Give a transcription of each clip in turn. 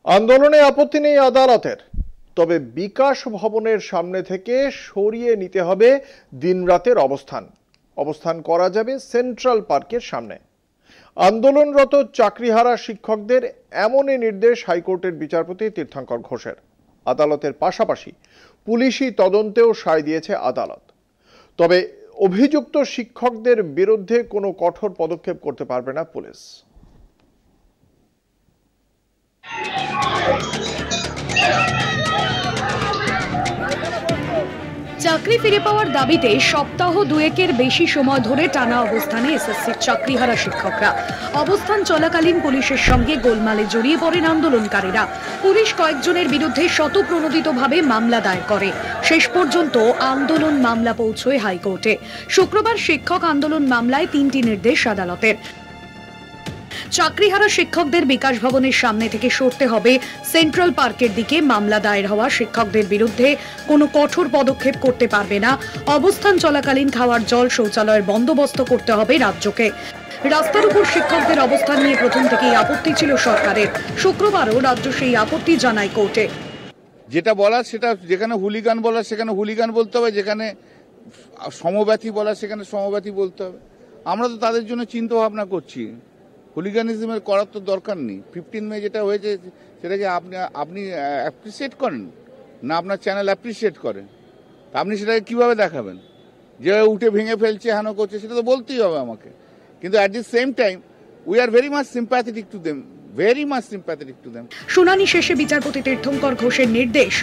আন্দোলনে আপত্তি নেই আদালতের, তবে বিকাশ ভবনের সামনে থেকে সরিয়ে নিতে হবে দিনরাতের অবস্থান করা যাবে সেন্ট্রাল পার্কের সামনে। আন্দোলনরত চাকরিহারা শিক্ষকদের এমনই নির্দেশ হাইকোর্টের বিচারপতি তীর্থঙ্কর ঘোষের। আদালতের পাশাপাশি পুলিশি তদন্তেও সায় দিয়েছে আদালত। তবে অভিযুক্ত শিক্ষকদের বিরুদ্ধে কোনো কঠোর পদক্ষেপ করতে পারবে না পুলিশ। চাকরি ফিরে পাওয়ার দাবিতে সপ্তাহ দুয়েকের বেশি সময় ধরে টানা অবস্থানে এসএসসির চাকরিহারা শিক্ষকরা। অবস্থান চলাকালীন পুলিশের সঙ্গে গোলমালে জড়িয়ে পড়েন আন্দোলনকারীরা। পুলিশ কয়েকজনের বিরুদ্ধে শতপ্রণোদিতভাবে মামলা দায়ের করে। শেষ পর্যন্ত আন্দোলন মামলা পৌঁছয় হাইকোর্টে। শুক্রবার শিক্ষক আন্দোলন মামলায় 3টি নির্দেশ আদালতের। চাকরিহারা শিক্ষকদের বিকাশ ভবনের সামনে থেকে সরতে হবে সেন্ট্রাল পার্কের দিকে। মামলা দায়ের হওয়া শিক্ষকদের বিরুদ্ধে কোনো কঠোর পদক্ষেপ করতে পারবে না। অবস্থান চলাকালীন খাওয়ার জল, শৌচালয়ের বন্দোবস্ত করতে হবে রাজ্যকে। রাস্তার উপর শিক্ষকদের অবস্থান নিয়ে প্রথম থেকেই আপত্তি ছিল সরকারের। শুক্রবারও রাজ্য সেই আপত্তি জানায় কোর্টে। যেটা বলা সেটা, যেখানে হুলিগান বলা সেখানে হুলিগান বলতে হবে, যেখানে সমব্যথী বলা সেখানে সমব্যথী বলতে হবে। আমরা তো তাদের জন্য চিন্তা ভাবনা করছি। হুলিগানিজমের করার তো দরকার নেই। 15 মে যেটা হয়েছে সেটাকে আপনি অ্যাপ্রিসিয়েট করেন না, আপনার চ্যানেল অ্যাপ্রিসিয়েট করে, তা আপনি সেটাকে কীভাবে দেখাবেন? যে উঠে ভেঙে ফেলছে, হেন করছে, সেটা তো বলতেই হবে আমাকে। কিন্তু at the same time we are very much sympathetic to them, শুনানি শেষে বিচারপতি তীর্থঙ্কর ঘোষের নির্দেশ,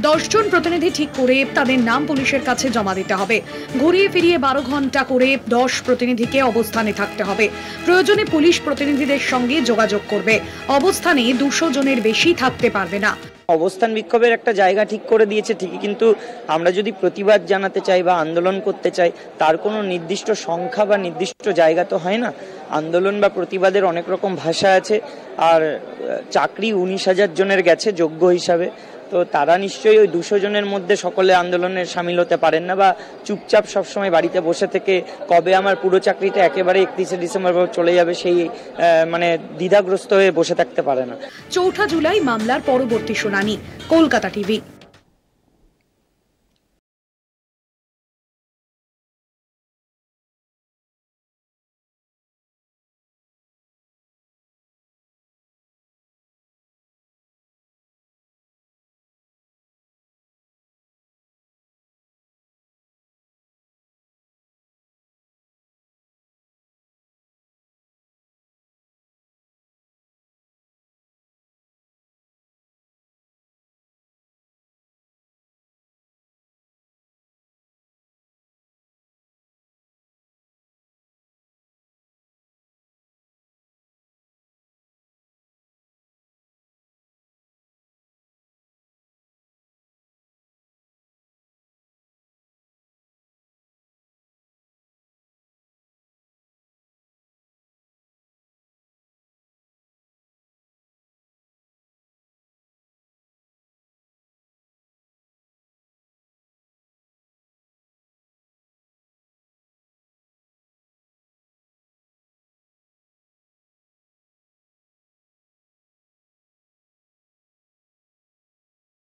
10 জন প্রতিনিধি ঠিক করে তাদের নাম পুলিশের কাছে জমা দিতে হবে। ঘুরিয়ে ফিরিয়ে 12 ঘন্টা করে 10 প্রতিনিধিকে অবস্থানে থাকতে হবে। প্রয়োজনে পুলিশ প্রতিনিধিদের সঙ্গে যোগাযোগ করবে। অবস্থানে 200 জনের বেশি থাকতে পারবে না। অবস্থান বিক্ষোভের একটা জায়গা ঠিক করে দিয়েছে ঠিকই, কিন্তু আমরা যদি প্রতিবাদ জানাতে চাই বা আন্দোলন করতে চাই, তার কোনো নির্দিষ্ট সংখ্যা বা নির্দিষ্ট জায়গা তো হয় না। আন্দোলন বা প্রতিবাদের অনেক রকম ভাষা আছে। আর চাকরি 19,000 জনের গেছে যোগ্য হিসাবে, তো তারা নিশ্চয়ই ওই 200 জনের মধ্যে সকলে আন্দোলনের সামিল হতে পারেন না, বা চুপচাপ সবসময় বাড়িতে বসে থেকে কবে আমার পুরো চাকরিটা একেবারে 31শে ডিসেম্বর চলে যাবে সেই দ্বিধাগ্রস্ত হয়ে বসে থাকতে পারে না। 4 জুলাই মামলার পরবর্তী শুনানি। কলকাতা টিভি।